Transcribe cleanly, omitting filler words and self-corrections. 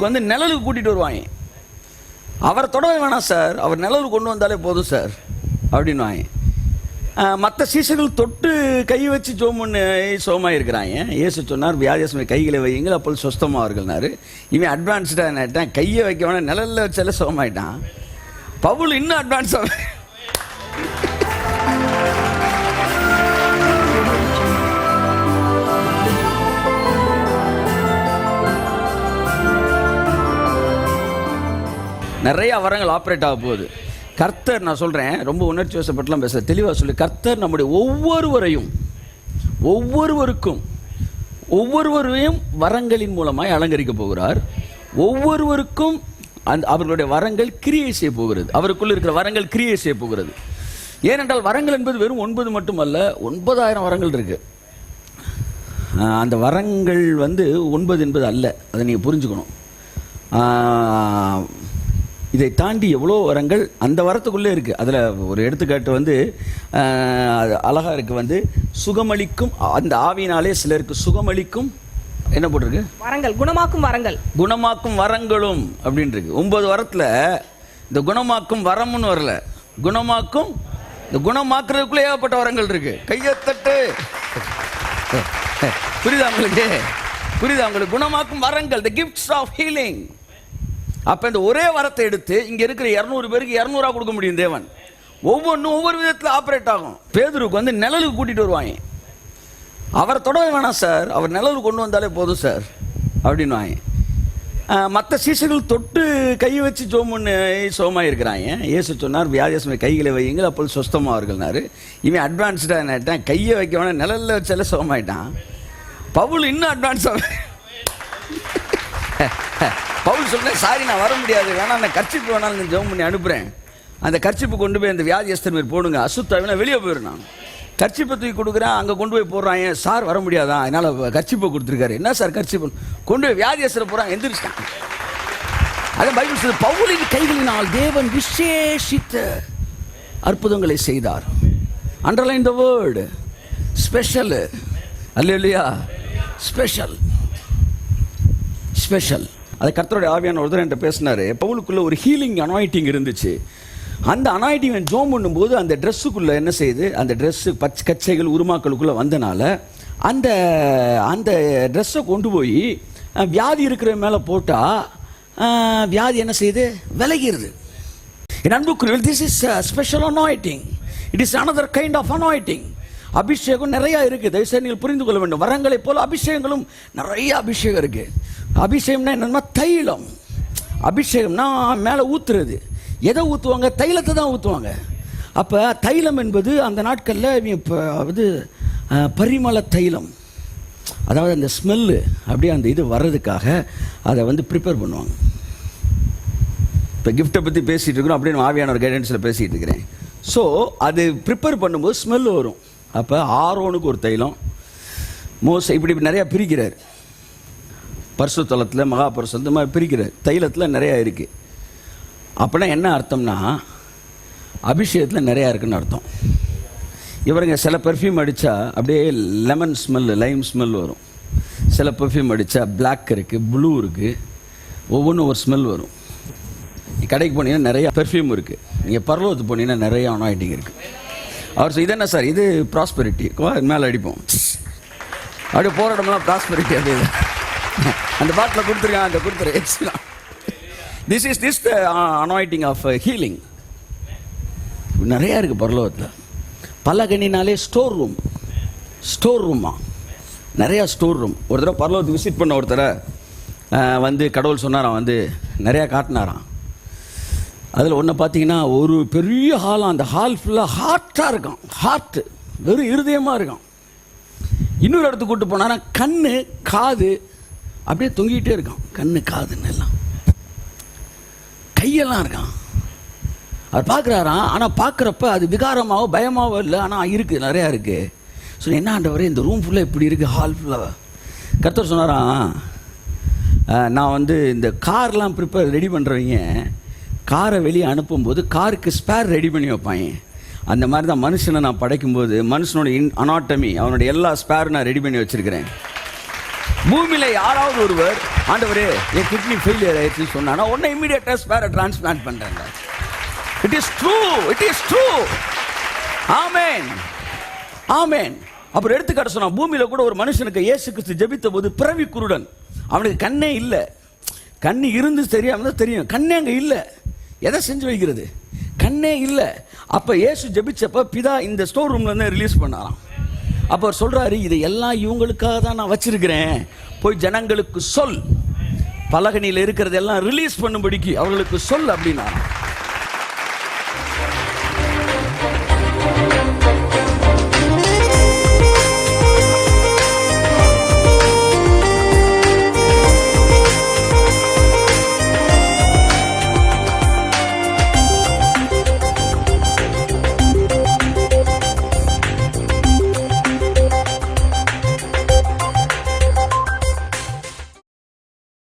பேதுருக்கு வந்து நிழலுக்கு கூட்டிகிட்டு வருவாங்க. அவரை தொடவே வேணாம் சார், அவர் நிழலுக்கு கொண்டு வந்தாலே போதும் சார் அப்படின்வாங்க. மற்ற சீசர்கள் தொட்டு கை வச்சு ஜோமுன்னு சோமாக இருக்கிறாங்க. இயேசு சொன்னார், வியாதியஸ்மை கைகளை வையுங்கள் அப்போது சொஸ்தமாவார்கள்னாரு. இவன் அட்வான்ஸ்டாக என்னட்டான், கையை வைக்க வேணாம் நிழலில் வச்சாலே சோமாயிட்டான். பவுல் இன்னும் அட்வான்ஸாக நிறைய வரங்கள் ஆப்ரேட் ஆக போகுது. கர்த்தர், நான் சொல்கிறேன், ரொம்ப உணர்ச்சி வசப்பட்டுலாம் பேச தெளிவாக சொல்லி, கர்த்தர் நம்முடைய ஒவ்வொருவரையும் வரங்களின் மூலமாய் அலங்கரிக்க போகிறார். ஒவ்வொருவருக்கும் அவர்களுடைய வரங்கள் கிரியை செய்ய போகிறது. அவருக்குள்ள இருக்கிற வரங்கள் கிரியை செய்ய போகிறது. ஏனென்றால் வரங்கள் என்பது வெறும் 9 மட்டுமல்ல, 9000 வரங்கள் இருக்கு. அந்த வரங்கள் வந்து 9 என்பது அல்ல, அதை நீங்கள் புரிஞ்சுக்கணும். இதை தாண்டி எவ்வளோ வரங்கள் அந்த வரத்துக்குள்ளே இருக்குது. அதில் ஒரு எடுத்துக்காட்டு வந்து அழகாக இருக்குது. வந்து சுகமளிக்கும், அந்த ஆவியினாலே சிலருக்கு சுகமளிக்கும் என்ன போட்டிருக்கு, வரங்கள், குணமாக்கும் வரங்கள், குணமாக்கும் வரங்களும் அப்படின்னு இருக்கு. 9 வரத்தில் இந்த குணமாக்கும் வரம்னு வரல, குணமாக்கும், இந்த குணமாக்குறதுக்குள்ளே ஏகப்பட்ட வரங்கள் இருக்கு. கையத்தட்டு, புரியுதா உங்களுக்கு? புரியுதா உங்களுக்கு? குணமாக்கும் வரங்கள், தி கிஃப்ட்ஸ் ஆஃப் ஹீலிங். அப்போ இந்த ஒரே வரத்தை எடுத்து இங்கே இருக்கிற 200 பேருக்கு 200 கொடுக்க முடியும் தேவன். ஒவ்வொன்றும் ஒவ்வொரு விதத்தில் ஆப்ரேட் ஆகும். பேதுருக்கு வந்து நிழலுக்கு கூட்டிகிட்டு வருவாங்க. அவரை தொடவே வேணாம் சார், அவர் நிழலுக்கு கொண்டு வந்தாலே போதும் சார் அப்படின்வாங்க. மற்ற சீசர்கள் தொட்டு கை வச்சு ஜோமுன்னு சோமாக இருக்கிறாங்க. இயேசு சொன்னார், வியாதியஸ்மை கைகளை வையுங்கள் அப்போது சொஸ்தமாவார்கள்னாரு. இவன் அட்வான்ஸ்டாக என்னட்டான், கையை வைக்க வேணாம் நிழலில் வச்சாலே சோமாயிட்டான். பவுல் இன்னும் அட்வான்ஸாக பவுல் சொன்னேன், சாரி நான் வர முடியாது, வேணா அந்த கர்ச்சிப்பு வேணாலும் ஜெபம் பண்ணி அனுப்புகிறேன். அந்த கர்ச்சிப்பு கொண்டு போய் அந்த வியாதியஸ்தர் மேல் போடுங்க, அசுத்தாவினா வெளியே போயிடணும். கர்ச்சிப்பை தூக்கி கொடுக்குறேன், அங்கே கொண்டு போய் போடுறாங்க. சார் வர முடியாதான், அதனால் கர்ச்சிப்பை கொடுத்துருக்காரு. என்ன சார் கர்ச்சிப்பு? கொண்டு போய் வியாதியஸ்தரை போகிறாங்க, எந்திரிச்சிட்டான். அதான் பைபிள் சொல்லுது, பவுலின் கைகளினால் தேவன் விசேஷித்த அற்புதங்களை செய்தார். அண்டர்லைன் த வேர்டு ஸ்பெஷல். அல்லேலூயா, ஸ்பெஷல் ஸ்பெஷல். அது கர்த்தருடைய ஆவியான ஒருத்தர் என்கிட்ட பேசினார். பவுலுக்குள்ளே ஒரு ஹீலிங் அனாயிட்டிங் இருந்துச்சு. அந்த அனாயிட்டிங் ஜோம் பண்ணும்போது அந்த ட்ரெஸ்ஸுக்குள்ளே என்ன செய்யுது, அந்த ட்ரெஸ்ஸு கச்சைகள் உருமாக்களுக்குள்ளே வந்தனால அந்த அந்த ட்ரெஸ்ஸை கொண்டு போய் வியாதி இருக்கிற மேலே போட்டால் வியாதி என்ன செய்யுது, விலகிடுது. என் அன்புக்குரியவர்களே, this is special anointing. It is another kind of anointing. அபிஷேகம் நிறையா இருக்குது, தயவுசெய்து நீங்கள் புரிந்து கொள்ள வேண்டும். வரங்களை போல் அபிஷேகங்களும் நிறைய அபிஷேகம் இருக்குது. அபிஷேகம்னா என்னன்னா தைலம். அபிஷேகம்னா மேலே ஊற்றுறது. எதை ஊற்றுவாங்க? தைலத்தை தான் ஊற்றுவாங்க. அப்போ தைலம் என்பது அந்த நாட்களில் இப்போ அது பரிமள தைலம், அதாவது அந்த ஸ்மெல்லு அப்படியே அந்த இது வர்றதுக்காக அதை வந்து ப்ரிப்பேர் பண்ணுவாங்க. இப்போ கிஃப்ட்டை பற்றி பேசிகிட்டு இருக்கிறோம், அப்படியே நான் ஆவியான ஒரு கைடன்ஸில் பேசிகிட்டு இருக்கிறேன். ஸோ அது ப்ரிப்பேர் பண்ணும்போது ஸ்மெல் வரும். அப்போ ஆரோனுக்கு ஒரு தைலம், மோசை இப்படி நிறையா பிரிக்கிறார். பரிசுத்தலத்தில் மகா பரிசுத்தம் இந்த மாதிரி பிரிக்கிறார். தைலத்தில் நிறையா இருக்குது. அப்படின்னா என்ன அர்த்தம்னா, அபிஷேகத்தில் நிறையா இருக்குன்னு அர்த்தம். இவருங்க சில பெர்ஃப்யூம் அடித்தா அப்படியே லெமன் ஸ்மெல், லைம் ஸ்மெல் வரும். சில பெர்ஃப்யூம் அடித்தா பிளாக் இருக்குது, ப்ளூ இருக்குது, ஒவ்வொன்றும் ஒரு ஸ்மெல் வரும். கடைக்கு போனீங்கன்னா நிறையா பெர்ஃப்யூம் இருக்குது. நீங்கள் பரலோகத்துக்கு போனீங்கன்னா நிறையா அனாயிட்டிங் இருக்குது. அவர் இது என்ன சார், இது ப்ராஸ்பெரிட்டி, மேலே அடிப்போம், அப்படியே போகிற இடமெல்லாம் ப்ராஸ்பெரிட்டி அப்படியே அந்த பாட்டில் கொடுத்துருக்கான், அந்த கொடுத்துரு extra. This is this the anointing of healing. நிறையா இருக்குது பரலோகத்தில். பலகனினாலே ஸ்டோர் ரூமா, நிறையா ஸ்டோர் ரூம். ஒரு தடவை பரலோகத்துக்கு விசிட் பண்ண ஒருத்தரை வந்து கடவுள் சொன்னாராம், வந்து நிறையா காட்டினாராம். அதில் ஒன்று பார்த்தீங்கன்னா ஒரு பெரிய ஹாலாக, அந்த ஹால் ஃபுல்லாக ஹார்ட்டாக இருக்கும், ஹார்ட்டு வெறும் இருதயமாக இருக்கும். இன்னொரு இடத்துக்கு கூப்பிட்டு போனாரா, கண்ணு காது அப்படியே தொங்கிக்கிட்டே இருக்கான், கண்ணு காதுன்னு எல்லாம், கையெல்லாம் இருக்கான். அவர் பார்க்குறாராம். ஆனால் பார்க்குறப்ப அது விகாரமாகவோ பயமாகவோ இல்லை, ஆனால் இருக்குது, நிறையா இருக்குது. ஸோ என்ன ஆண்டவரே, இந்த ரூம் ஃபுல்லாக இப்படி இருக்குது, ஹால் ஃபுல்லாக. கர்த்தர் சொன்னாராம், நான் வந்து இந்த கார்லாம் ரெடி பண்ணுறவங்க காரை வெளியே அனுப்பும்போது காருக்கு ஸ்பேர் ரெடி பண்ணி வைப்பாங்க. அந்த மாதிரி தான் மனுஷனை நான் படைக்கும்போது மனுஷனோட அனாட்டமி, அவனுடைய எல்லா ஸ்பேரும் நான் ரெடி பண்ணி வச்சுருக்கிறேன். பூமியில யாராவது ஒருவர் ஆண்டவரே என் கிட்னி ஃபெயிலியர் ஆயிடுச்சுன்னு சொன்னா உடனே இமீடியட்டா ஸ்பேரை டிரான்ஸ்பிளான்ட் பண்றாங்க. It is true, it is true. Amen, amen. அப்புறம் எடுத்துக்காட்ட சொன்னா, பூமியில கூட ஒரு மனுஷனுக்கு இயேசு கிறிஸ்து ஜெபித்த போது பிறவி குருடன், அவனுக்கு கண்ணே இல்லை. கண்ணு இருந்து தெரியாம தான் தெரியும், கண்ணே அங்கே இல்லை. எதை செஞ்சு வைக்கிறது? கண்ணே இல்லை. அப்போ இயேசு ஜெபிச்சப்ப பிதா இந்த ஸ்டோர் ரூம்ல இருந்து ரிலீஸ் பண்ணாராம். அப்போ அவர் சொல்றாரு, இதை எல்லாம் இவங்களுக்காக தான் நான் வச்சிருக்கிறேன், போய் ஜனங்களுக்கு சொல், பலகனியில் இருக்கிறதெல்லாம் ரிலீஸ் பண்ணும்படிக்கு அவர்களுக்கு சொல் அப்படின்னா.